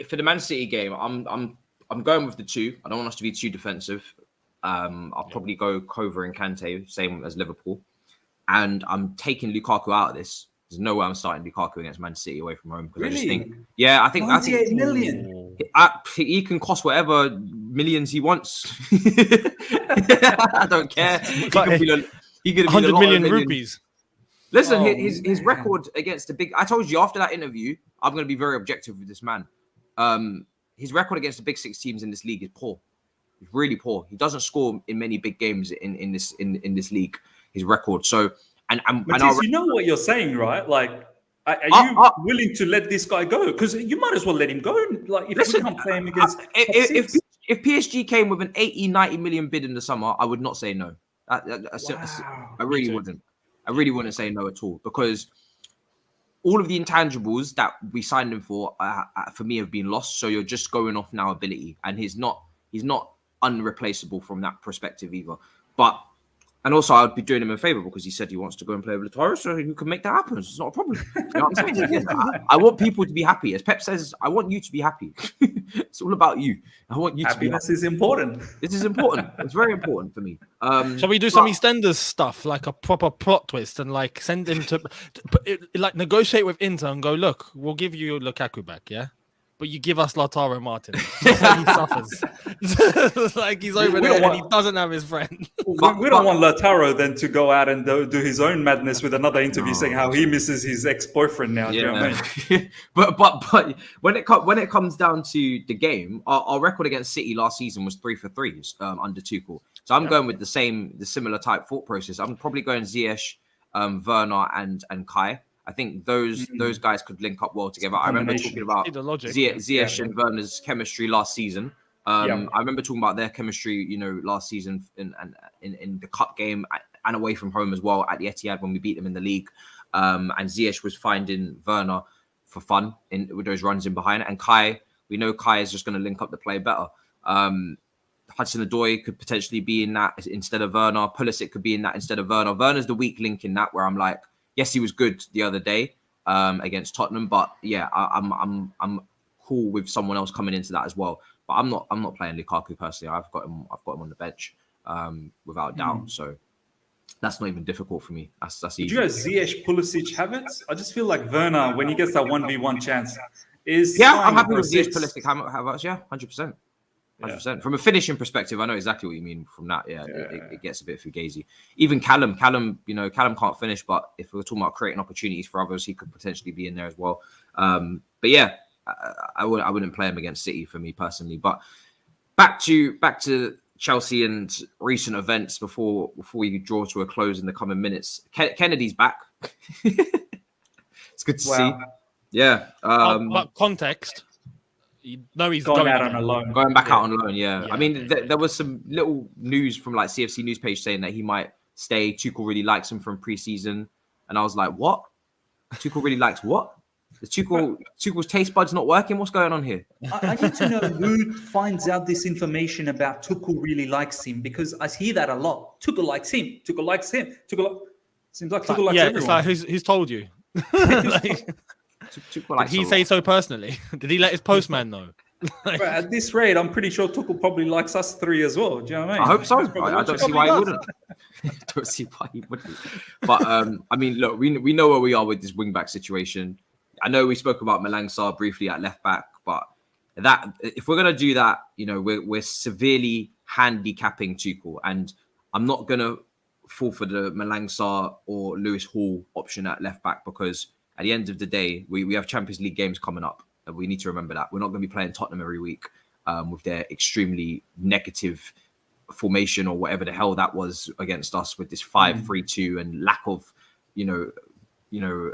For the Man City game, I'm going with the 2. I don't want us to be too defensive. I'll probably go Kova and Kante, same as Liverpool, and I'm taking Lukaku out of this. There's no way I'm starting Lukaku against Man City away from home. Really? I just think, I think 98 million. He can cost whatever millions he wants. I don't care. He could be 100 million rupees. Listen, his record against the big. I told you after that interview, I'm going to be very objective with this man. His record against the big 6 teams in this league is poor. He's really poor. He doesn't score in many big games in this league. His record. So. Matthias, you know what you're saying, right? Like, are you willing to let this guy go? Because you might as well let him go. Like, if we can't play him against if PSG came with an 80-90 million bid in the summer, I would not say no. I really wouldn't. I really wouldn't say no at all, because all of the intangibles that we signed him for me have been lost. So you're just going off now ability, and he's not unreplaceable from that perspective either. And also, I'd be doing him a favor because he said he wants to go and play with Lautaro, so he can make that happen. It's not a problem. You know what I'm saying? I want people to be happy. As Pep says, I want you to be happy. It's all about you. I want you to be happy. Happiness is important. This is important. It's very important for me. Shall we do some EastEnders stuff, like a proper plot twist, and like send him to like negotiate with Inter and go, look, we'll give you Lukaku back, yeah? But you give us Lautaro Martinez. So he suffers. Like he's over there and he doesn't have his friend. We don't want Lautaro then to go out and do his own madness with another interview saying how he misses his ex-boyfriend now. Yeah. Do you know what I mean? but when it comes down to the game, our record against City last season was 3 for 3 under Tuchel. So I'm going with the similar type thought process. I'm probably going Ziyech, Werner, and Kai. I think those guys could link up well together. I remember talking about Ziyech and Werner's chemistry last season. I remember talking about their chemistry, last season in the cup game and away from home as well at the Etihad when we beat them in the league. And Ziyech was finding Werner for fun with those runs in behind. And Kai, we know Kai is just going to link up the play better. Hudson-Odoi could potentially be in that instead of Werner. Pulisic could be in that instead of Werner. Werner's the weak link in that, where I'm like, yes, he was good the other day against Tottenham, but yeah, I'm cool with someone else coming into that as well. But I'm not playing Lukaku personally. I've got him on the bench without doubt. So that's not even difficult for me. That's easy. Did you guys Ziyech, Pulisic, Havertz? I just feel like Werner, when he gets that 1v1 chance, is I'm happy with Ziyech, Pulisic, Havertz. Yeah, 100%. 100%. From a finishing perspective, I know exactly what you mean from that. It gets a bit fugazi. Even Callum, Callum can't finish, but if we're talking about creating opportunities for others, he could potentially be in there as well. But yeah, I wouldn't play him against City for me personally. But back to Chelsea and recent events before we draw to a close in the coming minutes. Kennedy's back. It's good to see. Yeah. But context. No, he's going out on a loan. Going back out on loan, yeah. I mean, there was some little news from like CFC news page saying that he might stay. Tuchel really likes him from pre-season, and I was like, what? Tuchel really likes what? Is Tuchel's taste buds not working? What's going on here? I need to know who finds out this information about Tuchel really likes him, because I hear that a lot. Tuchel likes him. Tuchel likes him. Seems like Tuchel likes everyone. It's like who's told you? Did he say so personally? Did he let his postman know? Right, at this rate, I'm pretty sure Tuchel probably likes us 3 as well. Do you know what I mean? I hope so. I don't see why he wouldn't. I don't see why he wouldn't. But I mean, look, we know where we are with this wing-back situation. I know we spoke about Malang Sarr briefly at left-back, but that if we're gonna do that, we're severely handicapping Tuchel, and I'm not gonna fall for the Malang Sarr or Lewis Hall option at left-back, because at the end of the day, we have Champions League games coming up. And we need to remember that. We're not going to be playing Tottenham every week with their extremely negative formation or whatever the hell that was against us, with this 5-3-2 and lack of,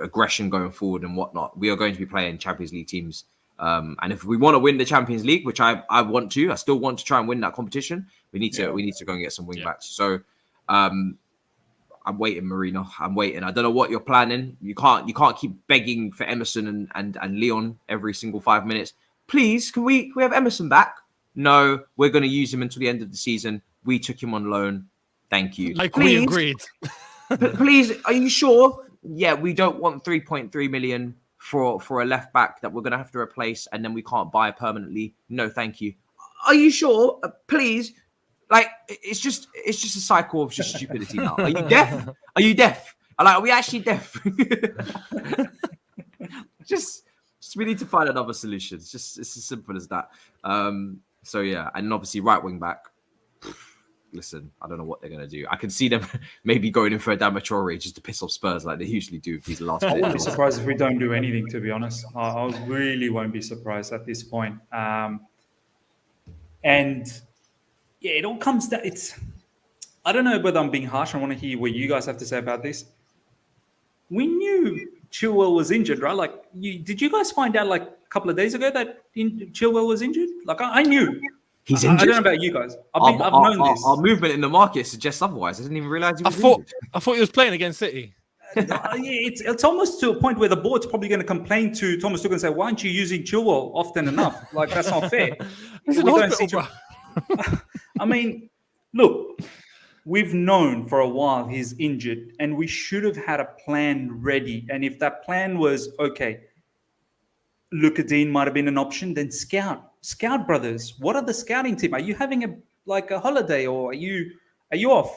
aggression going forward and whatnot. We are going to be playing Champions League teams. And if we want to win the Champions League, which I still want to try and win that competition, we need to go and get some wing backs. So I'm waiting, Marino. I'm waiting. I don't know what you're planning. You can't keep begging for Emerson and Leon every single 5 minutes. Please, can we have Emerson back? no, we're going to use him until the end of the season. We took him on loan. Thank you. Like we agreed. Please, are you sure? Yeah, we don't want 3.3 million for a left back that we're going to have to replace and then we can't buy permanently. No, thank you. Are you sure? Please. Like, it's just a cycle of just stupidity now. Are you deaf? Are you deaf? Are we actually deaf? just we need to find another solution. It's as simple as that. So yeah, and obviously right wing back. Listen, I don't know what they're going to do. I can see them maybe going in for a Damatrore just to piss off Spurs like they usually do with these last. I won't be surprised if we don't do anything, to be honest. I really won't be surprised at this point. And yeah, it all comes down. I don't know whether I'm being harsh. I want to hear what you guys have to say about this. We knew Chilwell was injured, right? Like, did you guys find out like a couple of days ago that Chilwell was injured? Like, I knew. He's injured. I don't know about you guys. I've known this. Our movement in the market suggests otherwise. I didn't even realize he was injured. I thought he was playing against City. It's almost to a point where the board's probably going to complain to Thomas Tuchel and say, "Why aren't you using Chilwell often enough? Like, that's not fair." I mean, look, we've known for a while he's injured, and we should have had a plan ready. And if that plan was okay, Lukaku might have been an option, then scout brothers. What are the scouting team? Are you having a holiday, or are you off?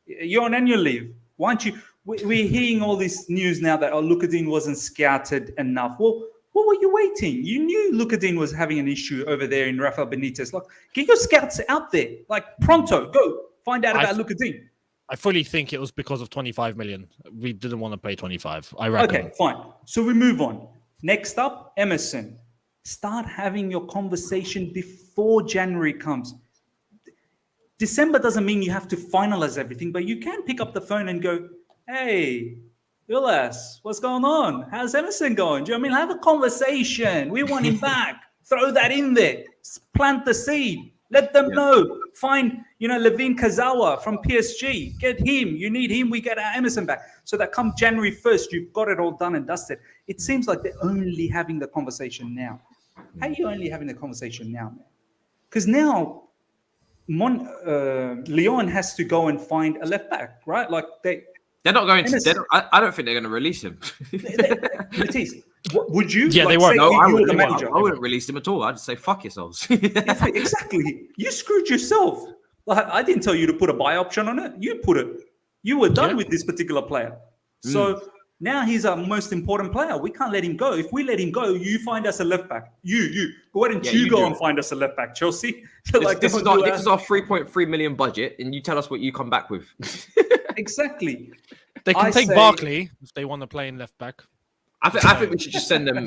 You're on annual leave. Why aren't you? We're hearing all this news now that Lukaku wasn't scouted enough. Well, what were you waiting? You knew Lukaku was having an issue over there in Rafael Benitez. Like, get your scouts out there. Like, pronto, go find out about Lukaku. I fully think it was because of 25 million. We didn't want to pay 25. I reckon. Okay, fine. So we move on. Next up, Emerson. Start having your conversation before January comes. December doesn't mean you have to finalize everything, but you can pick up the phone and go, "Hey, Younes, what's going on? How's Emerson going? Do you know what I mean? Have a conversation. We want him back. Throw that in there. Plant the seed. Let them know. Find, Levine Kazawa from PSG. Get him. You need him. We get our Emerson back." So that come January 1st, you've got it all done and dusted. It seems like they're only having the conversation now. How are you only having the conversation now, man? Because now Lyon has to go and find a left back, right? Like they're not going to. I don't think they're going to release him. Matisse, would you? Yeah, they won't. No, I wouldn't release him at all. I'd just say fuck yourselves. Exactly. You screwed yourself. Like, I didn't tell you to put a buy option on it. You put it. You were done with this particular player. So now he's our most important player. We can't let him go. If we let him go, you find us a left back. Why don't you go and find us a left back, Chelsea? This is our 3.3 million budget, and you tell us what you come back with. Exactly. They can take Barkley if they want to play in left back. I think we should just send them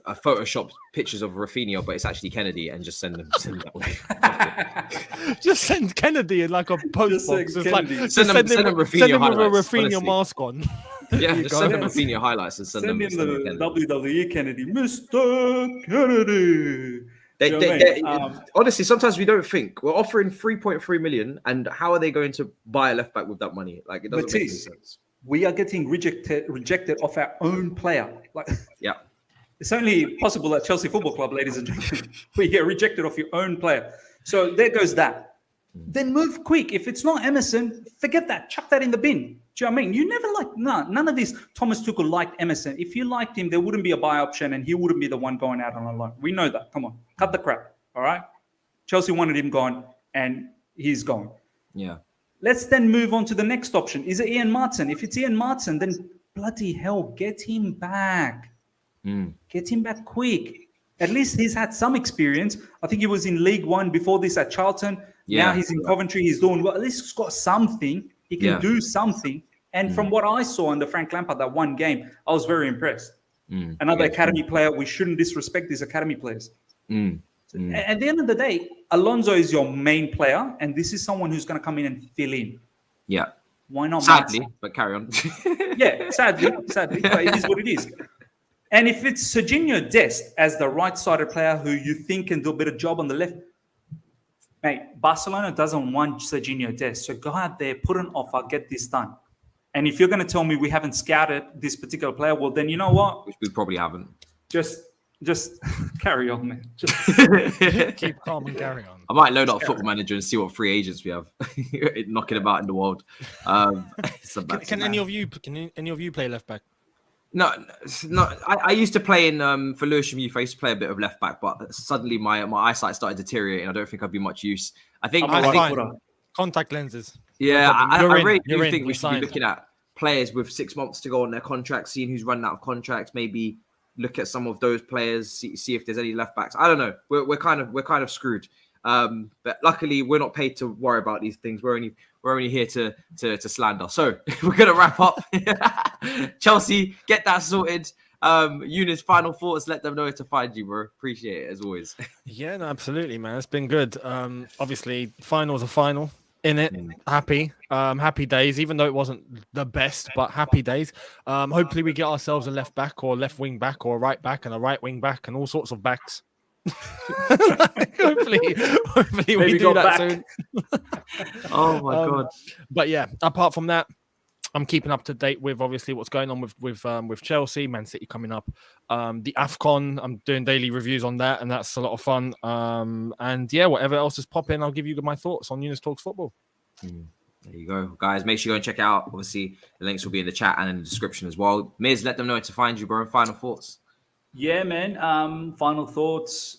a Photoshop pictures of Rafinha, but it's actually Kennedy, and just send them that way. Just send Kennedy in like a post box. Send them Rafinha highlights. Send him Rafinha mask on. Yeah, just send them Rafinha highlights and send them the WWE Kennedy, Mr. Kennedy. Honestly, sometimes we don't think we're offering 3.3 million, and how are they going to buy a left back with that money? Like, it doesn't make any sense. We are getting rejected off our own player. Like, yeah, it's only possible at Chelsea Football Club, ladies and gentlemen, we get rejected off your own player. So there goes that. Then move quick. If it's not Emerson, forget that. Chuck that in the bin. Do you know what I mean? You never none of this. Thomas Tuchel liked Emerson. If you liked him, there wouldn't be a buy option, and he wouldn't be the one going out on a loan. We know that. Come on, cut the crap. All right. Chelsea wanted him gone, and he's gone. Yeah. Let's then move on to the next option. Is it Ian Martin? If it's Ian Martin, then bloody hell, get him back. Get him back quick. At least he's had some experience. I think he was in League One before this at Charlton. Yeah. Now he's in Coventry. He's doing well. At least he's got something. He can do something. And from what I saw under Frank Lampard, that one game, I was very impressed. Another academy player. We shouldn't disrespect these academy players. At the end of the day, Alonso is your main player, and this is someone who's going to come in and fill in. Yeah. Why not? Sadly, but carry on. Yeah, sadly, but it is what it is. And if it's Serginho Dest as the right-sided player who you think can do a bit of job on the left, mate, Barcelona doesn't want Serginho Dest. So go out there, put an offer, get this done. And if you're going to tell me we haven't scouted this particular player, well, then you know what? Which we probably haven't. Just Just carry on, man. Just keep calm and carry on. I might load up Football Manager and see what free agents we have knocking about in the world. Can any of you play left back? No. I used to play in for Lewisham Youth. I used to play a bit of left back, but suddenly my eyesight started deteriorating. I don't think I'd be much use. I think contact lenses. Yeah, I really do think we should be looking at players with 6 months to go on their contract, seeing who's running out of contracts. Maybe look at some of those players, see if there's any left backs. I don't know. We're kind of screwed. But luckily, we're not paid to worry about these things. We're only here to slander. So we're gonna wrap up. Chelsea, get that sorted. Younes, final thoughts. Let them know where to find you, bro. Appreciate it as always. Yeah, no, absolutely, man. It's been good. Obviously, final's a final. In it, happy days, even though it wasn't the best, but happy days. Hopefully we get ourselves a left back or left wing back or a right back and a right wing back and all sorts of backs. hopefully we do that soon. Oh my god. But yeah, apart from that, I'm keeping up to date with obviously what's going on with Chelsea, Man City coming up. The AFCON, I'm doing daily reviews on that, and that's a lot of fun. And yeah, whatever else is popping, I'll give you my thoughts on Younes Talks Football. There you go, guys. Make sure you go and check it out. Obviously, the links will be in the chat and in the description as well. Miz, let them know where to find you, bro. Final thoughts. Yeah, man. Final thoughts.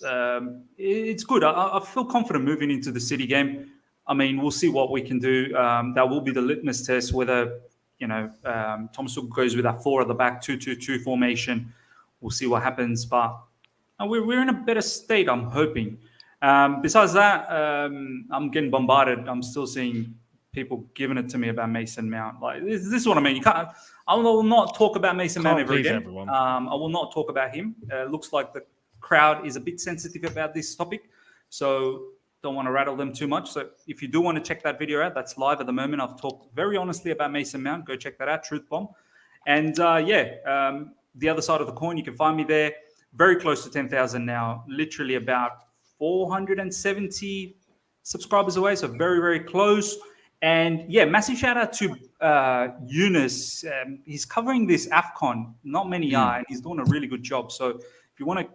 It's good. I feel confident moving into the City game. I mean, we'll see what we can do. That will be the litmus test whether, Thomas Tuchel goes with that 4 at the back, 2-2-2 formation. We'll see what happens. But we're in a better state, I'm hoping. Besides that, I'm getting bombarded. I'm still seeing people giving it to me about Mason Mount. Like this is what I mean. You can't. I will not talk about Mason Mount ever again. I will not talk about him. Looks like the crowd is a bit sensitive about this topic, so don't want to rattle them too much. So if you do want to check that video out, that's live at the moment. I've talked very honestly about Mason Mount. Go check that out, Truth Bomb. And the other side of the coin, you can find me there. Very close to 10,000 now. Literally about 470 subscribers away. So very, very close. And yeah, massive shout out to Younes. He's covering this AFCON. Not many are, and he's doing a really good job. So if you want to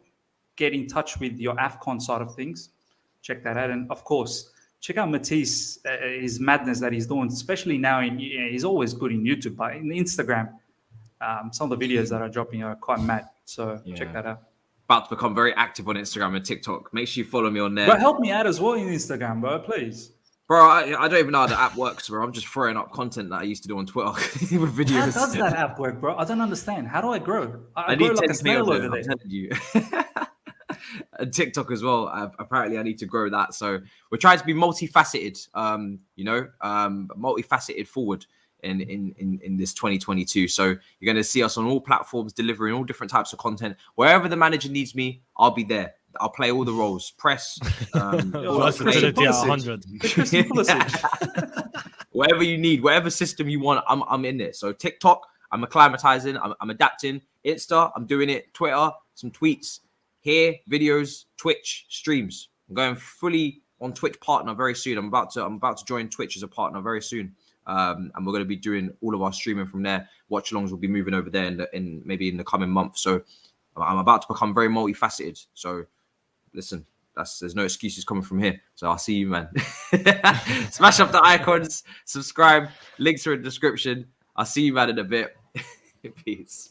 get in touch with your AFCON side of things, check that out. And of course, check out Matisse, his madness that he's doing, especially now. He's always good in YouTube, but in Instagram, some of the videos that are dropping are quite mad. So check that out. About to become very active on Instagram and TikTok. Make sure you follow me on there. But help me out as well in Instagram, bro, please. Bro, I don't even know how the app works, bro. I'm just throwing up content that I used to do on Twitter with videos. How does that app work, bro? I don't understand. How do I grow? I need grow like 10 a snail over there. I'm telling you. And TikTok as well. Apparently, I need to grow that. So we're trying to be multifaceted, multifaceted forward in this 2022. So you're going to see us on all platforms, delivering all different types of content. Wherever the manager needs me, I'll be there. I'll play all the roles. Press. Versatility at 100. Whatever you need, whatever system you want, I'm in it. So TikTok, I'm acclimatizing, I'm adapting. Insta, I'm doing it. Twitter, some tweets. Here, videos, Twitch, streams. I'm going fully on Twitch partner very soon. I'm about to join Twitch as a partner very soon. And we're going to be doing all of our streaming from there. Watch alongs will be moving over there in maybe in the coming month. So I'm about to become very multifaceted. So listen, there's no excuses coming from here. So I'll see you, man. Smash up the icons, subscribe. Links are in the description. I'll see you, man, in a bit. Peace.